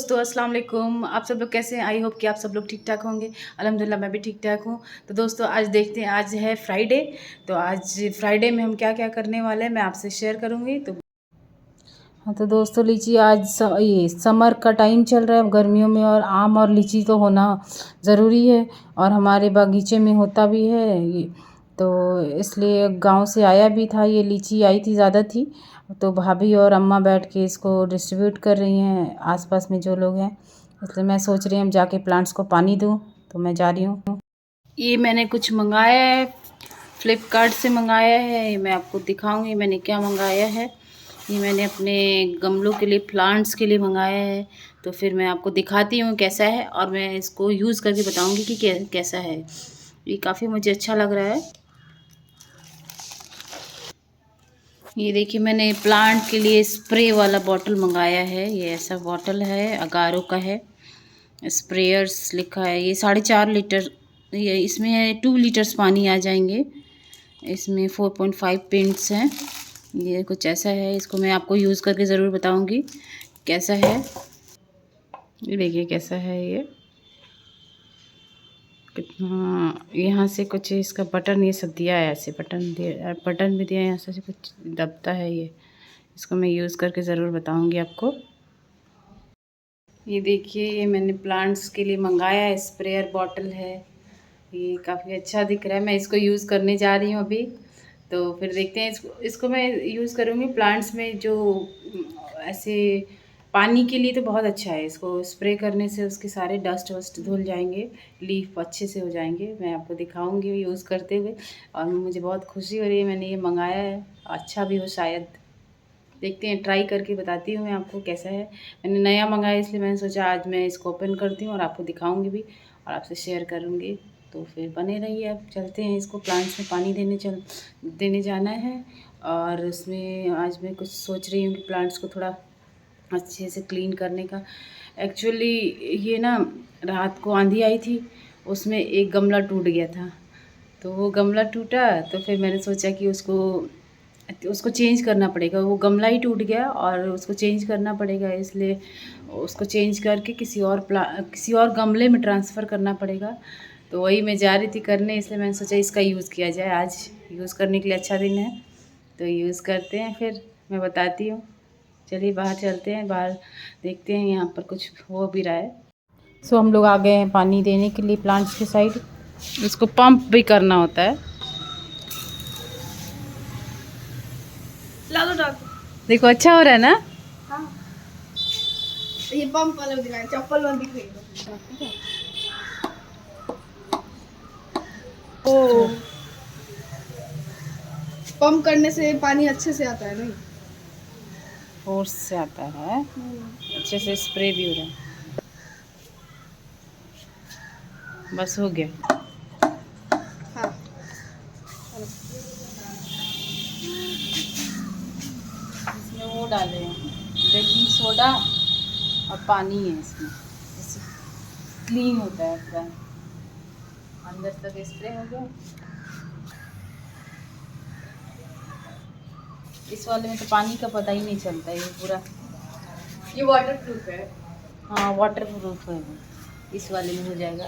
दोस्तों अस्सलाम वालेकुम। आप सब लोग कैसे हैं? आई होप कि आप सब लोग ठीक ठाक होंगे। अल्हम्दुलिल्लाह मैं भी ठीक ठाक हूँ। तो दोस्तों आज देखते हैं, आज है फ्राइडे। तो आज फ्राइडे में हम क्या क्या करने वाले हैं मैं आपसे शेयर करूँगी। तो हाँ तो दोस्तों लीची आज ये समर का टाइम चल रहा है गर्मियों में, और आम और लीची तो होना ज़रूरी है और हमारे बागीचे में होता भी है ये। तो इसलिए गांव से आया भी था, ये लीची आई थी, ज़्यादा थी। तो भाभी और अम्मा बैठ के इसको डिस्ट्रीब्यूट कर रही हैं आसपास में जो लोग हैं। इसलिए मैं सोच रही हूँ जाके प्लांट्स को पानी दूँ, तो मैं जा रही हूँ। ये मैंने कुछ मंगाया है, फ्लिपकार्ट से मंगाया है। ये मैं आपको दिखाऊंगी मैंने क्या मंगाया है। ये मैंने अपने गमलों के लिए, प्लांट्स के लिए मंगाया है। तो फिर मैं आपको दिखाती हूँ कैसा है और मैं इसको यूज़ करके बताऊंगी कि कैसा है। ये काफ़ी मुझे अच्छा लग रहा है। ये देखिए मैंने प्लांट के लिए स्प्रे वाला बॉटल मंगाया है। ये ऐसा बॉटल है, अगारो का है, स्प्रेयर्स लिखा है। ये 4.5 लीटर, ये इसमें 2 लीटर्स पानी आ जाएंगे। इसमें 4.5 पेंट्स हैं। ये कुछ ऐसा है। इसको मैं आपको यूज़ करके ज़रूर बताऊंगी कैसा है। ये देखिए कैसा है ये, कितना यहाँ से कुछ इसका बटन ये सब दिया है, ऐसे बटन भी दिया है, यहाँ से कुछ दबता है ये। इसको मैं यूज़ करके ज़रूर बताऊंगी आपको। ये देखिए ये मैंने प्लांट्स के लिए मंगाया है, स्प्रेयर बॉटल है। ये काफ़ी अच्छा दिख रहा है। मैं इसको यूज़ करने जा रही हूँ अभी। तो फिर देखते हैं, इसको मैं यूज़ करूँगी प्लांट्स में। जो ऐसे पानी के लिए तो बहुत अच्छा है। इसको स्प्रे करने से उसके सारे डस्ट वस्ट धुल जाएंगे, लीफ अच्छे से हो जाएंगे। मैं आपको दिखाऊंगी यूज़ करते हुए, और मुझे बहुत खुशी हो रही है। मैंने ये मंगाया है, अच्छा भी हो शायद। देखते हैं, ट्राई करके बताती हूँ मैं आपको कैसा है। मैंने नया मंगाया इसलिए मैंने सोचा आज मैं इसको ओपन करती हूँ और आपको दिखाऊंगी भी और आपसे शेयर करूँगी। तो फिर बने रहिए। अब चलते हैं, इसको प्लांट्स में पानी देने जाना है। और उसमें आज मैं कुछ सोच रही हूँ कि प्लांट्स को थोड़ा अच्छे से क्लीन करने का। एक्चुअली ये ना, रात को आंधी आई थी, उसमें एक गमला टूट गया था। तो वो गमला टूटा तो फिर मैंने सोचा कि उसको चेंज करना पड़ेगा। वो गमला ही टूट गया और उसको चेंज करना पड़ेगा, इसलिए उसको चेंज करके किसी और गमले में ट्रांसफ़र करना पड़ेगा। तो वही मैं जा रही थी करने, इसलिए मैंने सोचा इसका यूज़ किया जाए। आज यूज़ करने के लिए अच्छा दिन है, तो यूज़ करते हैं। फिर मैं बताती हूँ। चलिए बाहर चलते हैं, बाहर देखते हैं यहाँ पर कुछ हो भी रहा है। सो हम लोग आ गए हैं पानी देने के लिए प्लांट्स के साइड। इसको पंप भी करना होता है। देखो अच्छा हो रहा है ना। हाँ। ये पंप वाला दिख रहा है, चप्पल वाला दिख रही है। ओ, पंप करने से पानी अच्छे से आता है नहीं? फोर्स से आता है, अच्छे से स्प्रे भी हो रहा है। बस हो गया। हाँ। इसमें वो डाले हैं, बेकिंग सोडा और पानी है इसमें, इससे क्लीन होता है पूरा, अंदर तक स्प्रे हो गया। इस वाले में तो पानी का पता ही नहीं चलता, ये पूरा ये वाटर प्रूफ है। हाँ वाटर प्रूफ है वो, इस वाले में हो जाएगा।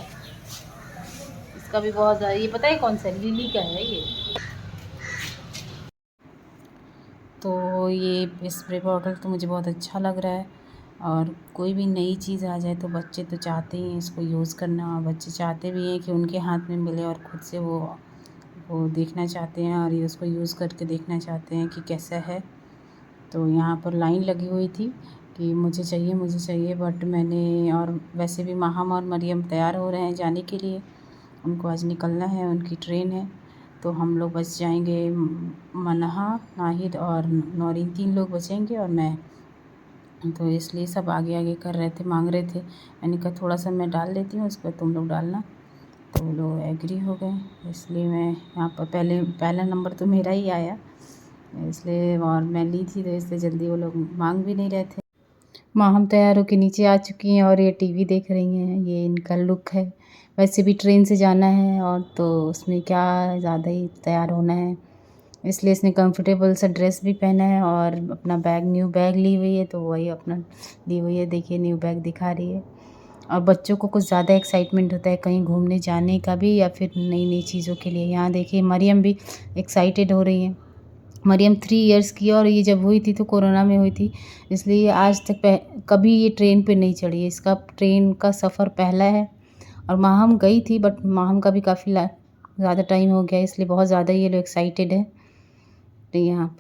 इसका भी बहुत ज़्यादा, ये पता है कौन सा, लिली का है ये। तो ये स्प्रे बॉटल तो मुझे बहुत अच्छा लग रहा है। और कोई भी नई चीज़ आ जाए तो बच्चे तो चाहते ही हैं इसको यूज़ करना, और बच्चे चाहते भी हैं कि उनके हाथ में मिले और ख़ुद से वो देखना चाहते हैं और ये उसको यूज़ करके देखना चाहते हैं कि कैसा है। तो यहाँ पर लाइन लगी हुई थी कि मुझे चाहिए, बट मैंने, और वैसे भी माहम और मरियम तैयार हो रहे हैं जाने के लिए। उनको आज निकलना है, उनकी ट्रेन है। तो हम लोग बच जाएंगे, मनहा, नाहिद और नौरीन, 3 लोग बचेंगे और मैं। तो इसलिए सब आगे आगे कर रहे थे, मांग रहे थे। मैंने कहा थोड़ा सा मैं डाल लेती हूँ, उस पर तुम लोग डालना। तो वो लोग एग्री हो गए, इसलिए मैं यहाँ पर पहला नंबर तो मेरा ही आया, इसलिए, और मैं ली थी तो इसलिए जल्दी वो लोग मांग भी नहीं रहे थे। माँ हम तैयार होकर नीचे आ चुकी हैं और ये टीवी देख रही हैं। ये इनका लुक है। वैसे भी ट्रेन से जाना है और तो उसमें क्या ज़्यादा ही तैयार होना है, इसलिए इसने कंफर्टेबल सा ड्रेस भी पहना है और अपना बैग, न्यू बैग ली हुई है, तो वही अपना ली हुई है। देखिए न्यू बैग दिखा रही है। और बच्चों को कुछ ज़्यादा एक्साइटमेंट होता है कहीं घूमने जाने का भी या फिर नई नई चीज़ों के लिए। यहाँ देखिए मरियम भी एक्साइटेड हो रही है। मरियम 3 इयर्स की है और ये जब हुई थी तो कोरोना में हुई थी, इसलिए आज तक कभी ये ट्रेन पे नहीं चढ़ी है। इसका ट्रेन का सफ़र पहला है। और माहम गई थी, बट माहम का भी काफ़ी ज़्यादा टाइम हो गया है, इसलिए बहुत ज़्यादा ये लोग एक्साइटेड है। तो यहाँ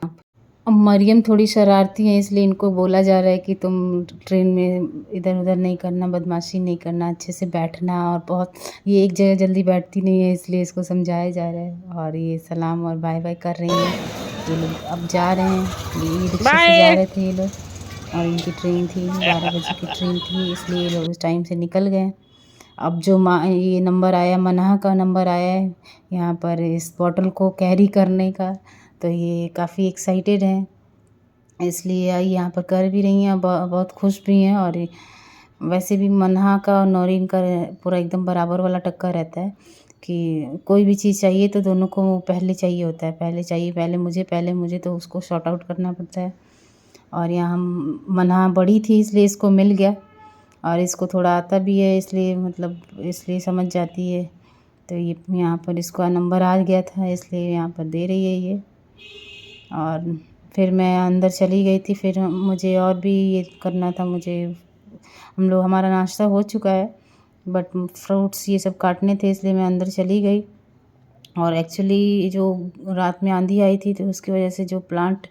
अब मरियम थोड़ी शरारती हैं, इसलिए इनको बोला जा रहा है कि तुम ट्रेन में इधर उधर नहीं करना, बदमाशी नहीं करना, अच्छे से बैठना। और बहुत ये एक जगह जल्दी बैठती नहीं है, इसलिए इसको समझाया जा रहा है। और ये सलाम और बाय बाय कर रही हैं। ये लोग अब जा रहे हैं, ये रिक्शे से जा रहे थे ये लोग। और इनकी ट्रेन थी 12 बजे की ट्रेन थी, इसलिए ये लोग उस टाइम से निकल गए। अब जो ये नंबर आया, मनाह का नंबर आया है यहाँ पर इस बॉटल को कैरी करने का, तो ये काफ़ी एक्साइटेड हैं, इसलिए यहाँ पर कर भी रही हैं, बहुत खुश भी हैं। और वैसे भी मन्हा का और नौरीन का पूरा एकदम बराबर वाला टक्कर रहता है कि कोई भी चीज़ चाहिए तो दोनों को पहले चाहिए होता है, पहले चाहिए, पहले मुझे तो उसको शॉर्ट आउट करना पड़ता है। और यहाँ हम मन्हा बड़ी थी इसलिए इसको मिल गया, और इसको थोड़ा आता भी है, इसलिए मतलब इसलिए समझ जाती है। तो ये यहाँ पर इसका नंबर आ गया था, इसलिए यहाँ पर दे रही है ये। और फिर मैं अंदर चली गई थी, फिर मुझे और भी ये करना था। हमारा नाश्ता हो चुका है, बट फ्रूट्स ये सब काटने थे, इसलिए मैं अंदर चली गई। और एक्चुअली जो रात में आंधी आई थी, तो उसकी वजह से जो प्लांट,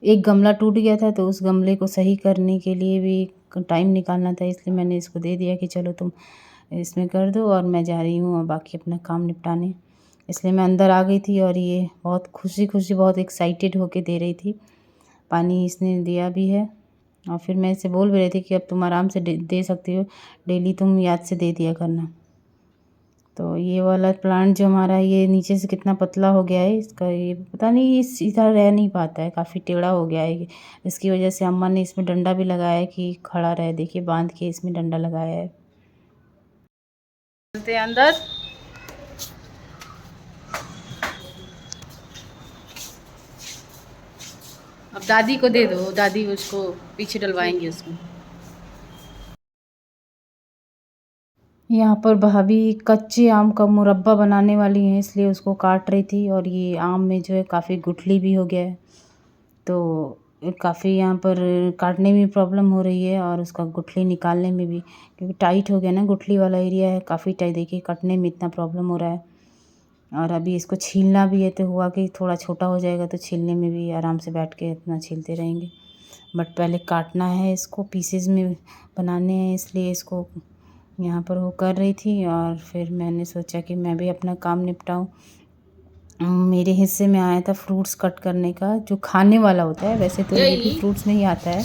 एक गमला टूट गया था, तो उस गमले को सही करने के लिए भी टाइम निकालना था, इसलिए मैंने इसको दे दिया कि चलो तुम इसमें कर दो और मैं जा रही हूँ और बाकी अपना काम निपटाने। इसलिए मैं अंदर आ गई थी और ये बहुत खुशी बहुत एक्साइटेड होके दे रही थी। पानी इसने दिया भी है, और फिर मैं इसे बोल भी रही थी कि अब तुम आराम से दे सकती हो, डेली तुम याद से दे दिया करना। तो ये वाला प्लांट जो हमारा, ये नीचे से कितना पतला हो गया है इसका, ये पता नहीं, ये सीधा रह नहीं पाता है, काफ़ी टेढ़ा हो गया है। इसकी वजह से अम्मा ने इसमें डंडा भी लगाया है कि खड़ा रहे। देखिए बांध के इसमें डंडा लगाया है। चलते हैं अंदर। अब दादी को दे दो, दादी उसको पीछे डलवाएंगे उसमें। यहाँ पर भाभी कच्चे आम का मुरब्बा बनाने वाली हैं, इसलिए उसको काट रही थी। और ये आम में जो है काफ़ी गुठली भी हो गया है, तो काफ़ी यहाँ पर काटने में प्रॉब्लम हो रही है और उसका गुठली निकालने में भी, क्योंकि टाइट हो गया ना, गुठली वाला एरिया है काफ़ी टाइट। देखिए कटने में इतना प्रॉब्लम हो रहा है। और अभी इसको छीलना भी है, तो हुआ कि थोड़ा छोटा हो जाएगा तो छीलने में भी आराम से बैठ के इतना छीलते रहेंगे। बट पहले काटना है, इसको पीसेज में बनाने हैं, इसलिए इसको यहाँ पर वो कर रही थी। और फिर मैंने सोचा कि मैं भी अपना काम निपटाऊँ। मेरे हिस्से में आया था फ्रूट्स कट करने का, जो खाने वाला होता है। वैसे तो ये भी फ्रूट्स में ही आता है,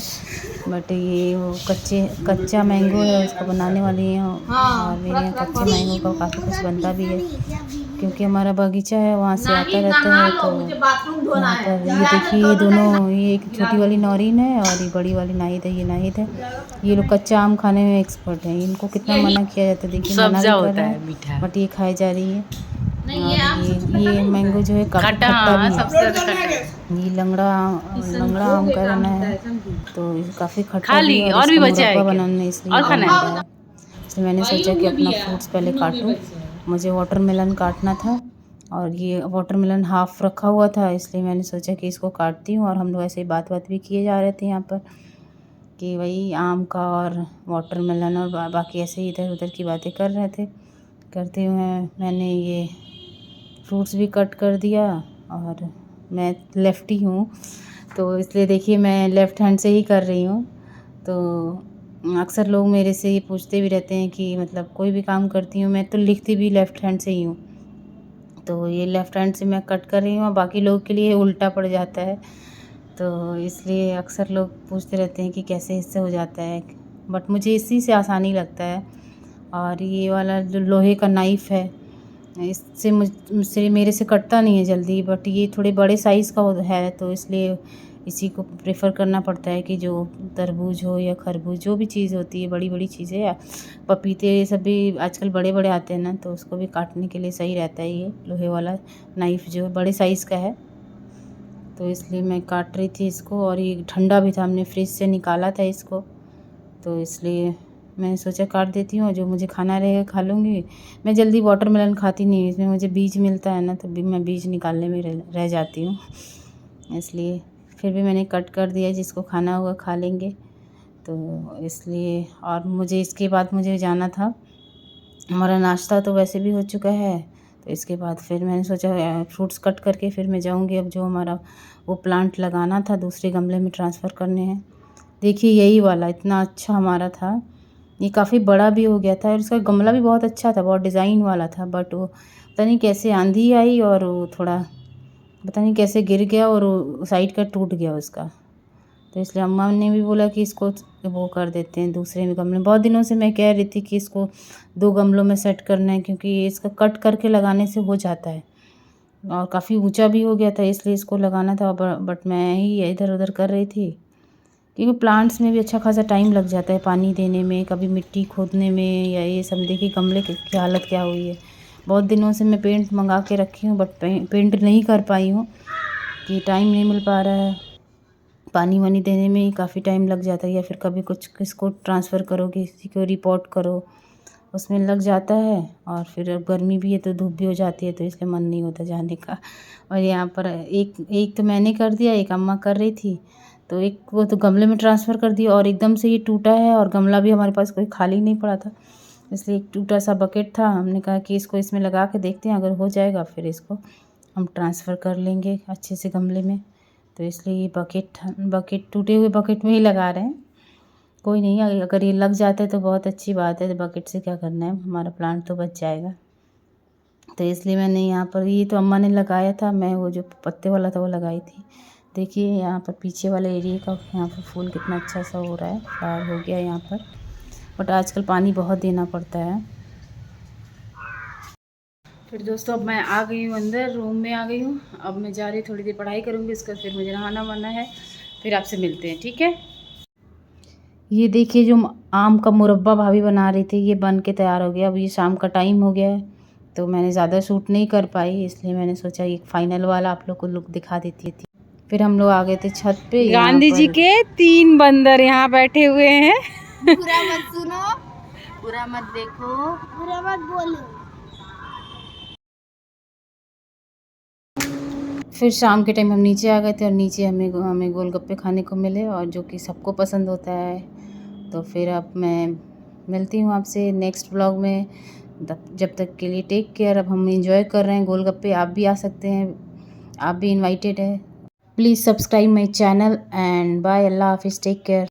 बट ये वो कच्चा मैंगो है, उसको बनाने वाली है। और मेरे यहाँ कच्चे मैंगो का काफ़ी कुछ बनता भी है, क्योंकि हमारा बगीचा है, वहाँ से आता रहता है। तो यहाँ पर ये देखिए, ये दोनों, ये एक छोटी वाली नौरीन है और ये बड़ी वाली नाहिद है। ये नाहिद है, ये लोग कच्चा आम खाने में एक्सपर्ट हैं। इनको कितना मना किया जाता है, देखिए मना भी कर रहे हैं, बट ये खाई जा रही है। और ये मैंगो जो है काफ़ी खट्टा भी है। ये लंगड़ा आम का बना है, तो काफ़ी खट्टा भी है, और इसका मुरब्बा बनाने इसलिए है। इसलिए मैंने सोचा कि अपना फ्रूट्स पहले काटूं। मुझे वाटरमेलन काटना था, और ये वाटरमेलन हाफ़ रखा हुआ था, इसलिए मैंने सोचा कि इसको काटती हूँ। और हम लोग ऐसे ही बात भी किए जा रहे थे यहाँ पर कि वही आम का और वाटरमेलन और बाकी ऐसे ही इधर उधर की बातें कर रहे थे। करते हुए मैंने ये फ्रूट्स भी कट कर दिया। और मैं लेफ़्टी हूँ, तो इसलिए देखिए मैं लेफ़्ट हैंड से ही कर रही हूँ। तो अक्सर लोग मेरे से ये पूछते भी रहते हैं कि मतलब कोई भी काम करती हूँ मैं, तो लिखती भी लेफ़्ट हैंड से ही हूँ। तो ये लेफ़्ट हैंड से मैं कट कर रही हूँ, और बाकी लोगों के लिए उल्टा पड़ जाता है, तो इसलिए अक्सर लोग पूछते रहते हैं कि कैसे इससे हो जाता है, बट मुझे इसी से आसानी लगता है। और ये वाला जो लोहे का नाइफ़ है, इससे मुझसे मेरे से कटता नहीं है जल्दी, बट ये थोड़े बड़े साइज़ का है, तो इसलिए इसी को प्रेफर करना पड़ता है कि जो तरबूज हो या खरबूज, जो भी चीज़ होती है, बड़ी बड़ी चीज़ें, या पपीते, ये सब भी आजकल बड़े बड़े आते हैं ना, तो उसको भी काटने के लिए सही रहता है ये लोहे वाला नाइफ़, जो बड़े साइज़ का है। तो इसलिए मैं काट रही थी इसको, और ये ठंडा भी था, हमने फ्रिज से निकाला था इसको, तो इसलिए मैंने सोचा काट देती हूँ, जो मुझे खाना रहेगा खा लूँगी। मैं जल्दी वाटरमेलन खाती नहीं हूँ, इसमें मुझे बीज मिलता है ना, तो मैं बीज निकालने में रह जाती हूँ, इसलिए फिर भी मैंने कट कर दिया, जिसको खाना होगा खा लेंगे। तो इसलिए, और मुझे इसके बाद मुझे जाना था, हमारा नाश्ता तो वैसे भी हो चुका है, तो इसके बाद फिर मैंने सोचा फ्रूट्स कट करके फिर मैं जाऊँगी। अब जो हमारा वो प्लांट लगाना था दूसरे गमले में ट्रांसफ़र करने हैं। देखिए यही वाला इतना अच्छा हमारा था, ये काफ़ी बड़ा भी हो गया था, और इसका गमला भी बहुत अच्छा था, बहुत डिज़ाइन वाला था, बट वो पता नहीं कैसे आंधी आई और वो थोड़ा पता नहीं कैसे गिर गया, और वो साइड का टूट गया उसका। तो इसलिए अम्मा ने भी बोला कि इसको वो कर देते हैं दूसरे में गमले में। बहुत दिनों से मैं कह रही थी कि इसको 2 गमलों में सेट करना है, क्योंकि ये इसका कट करके लगाने से हो जाता है, और काफ़ी ऊंचा भी हो गया था, इसलिए इसको लगाना था। बट मैं ही इधर उधर कर रही थी, क्योंकि प्लांट्स में भी अच्छा खासा टाइम लग जाता है पानी देने में, कभी मिट्टी खोदने में, या ये सब। देखिए गमले की हालत क्या हुई है। बहुत दिनों से मैं पेंट मंगा के रखी हूँ, बट पेंट नहीं कर पाई हूँ, कि टाइम नहीं मिल पा रहा है। पानी वानी देने में ही काफ़ी टाइम लग जाता है, या फिर कभी कुछ किसको ट्रांसफ़र करो, किसी को रिपोर्ट करो, उसमें लग जाता है। और फिर अब गर्मी भी है तो धूप भी हो जाती है, तो इसलिए मन नहीं होता जाने का। और यहाँ पर एक तो मैंने कर दिया, एक अम्मा कर रही थी, तो एक को तो गमले में ट्रांसफ़र कर दिया, और एकदम से ये टूटा है, और गमला भी हमारे पास कोई खाली नहीं पड़ा था, इसलिए एक टूटा सा बकेट था। हमने कहा कि इसको इसमें लगा के देखते हैं, अगर हो जाएगा फिर इसको हम ट्रांसफ़र कर लेंगे अच्छे से गमले में। तो इसलिए ये बकेट टूटे हुए बकेट में ही लगा रहे हैं। कोई नहीं, अगर ये लग जाता है तो बहुत अच्छी बात है, तो बकेट से क्या करना है, हमारा प्लांट तो बच जाएगा। तो इसलिए मैंने यहाँ पर, ये तो अम्मा ने लगाया था, मैं वो जो पत्ते वाला था वो लगाई थी। देखिए यहाँ पर पीछे वाले एरिया का यहाँ पर फूल कितना अच्छा सा हो रहा है, फ्लावर हो गया यहाँ पर। बट आजकल पानी बहुत देना पड़ता है। फिर दोस्तों अब मैं आ गई हूँ अंदर, रूम में आ गई हूँ। अब मैं जा रही थोड़ी देर पढ़ाई करूँगी, इसका फिर मुझे नहाना वाना है, फिर आपसे मिलते हैं, ठीक है। ये देखिए जो आम का मुरब्बा भाभी बना रही थी, ये बन के तैयार हो गया। अब ये शाम का टाइम हो गया है, तो मैंने ज़्यादा शूट नहीं कर पाई, इसलिए मैंने सोचा एक फाइनल वाला आप लोग को लुक दिखा देती थी। फिर हम लोग आ गए थे छत पे। गांधी जी के 3 बंदर यहाँ बैठे हुए हैं। बुरा मत सुनो, बुरा मत देखो, बुरा मत बोलो। फिर शाम के टाइम हम नीचे आ गए थे, और नीचे हमें गोलगप्पे खाने को मिले, और जो कि सबको पसंद होता है। तो फिर अब मैं मिलती हूँ आपसे नेक्स्ट व्लॉग में। जब तक के लिए टेक केयर। अब हम एंजॉय कर रहे हैं गोलगप्पे, आप भी आ सकते हैं, आप भी इनवाइटेड है। Please subscribe my channel and bye. अल्लाह हाफिज़, टेक केयर।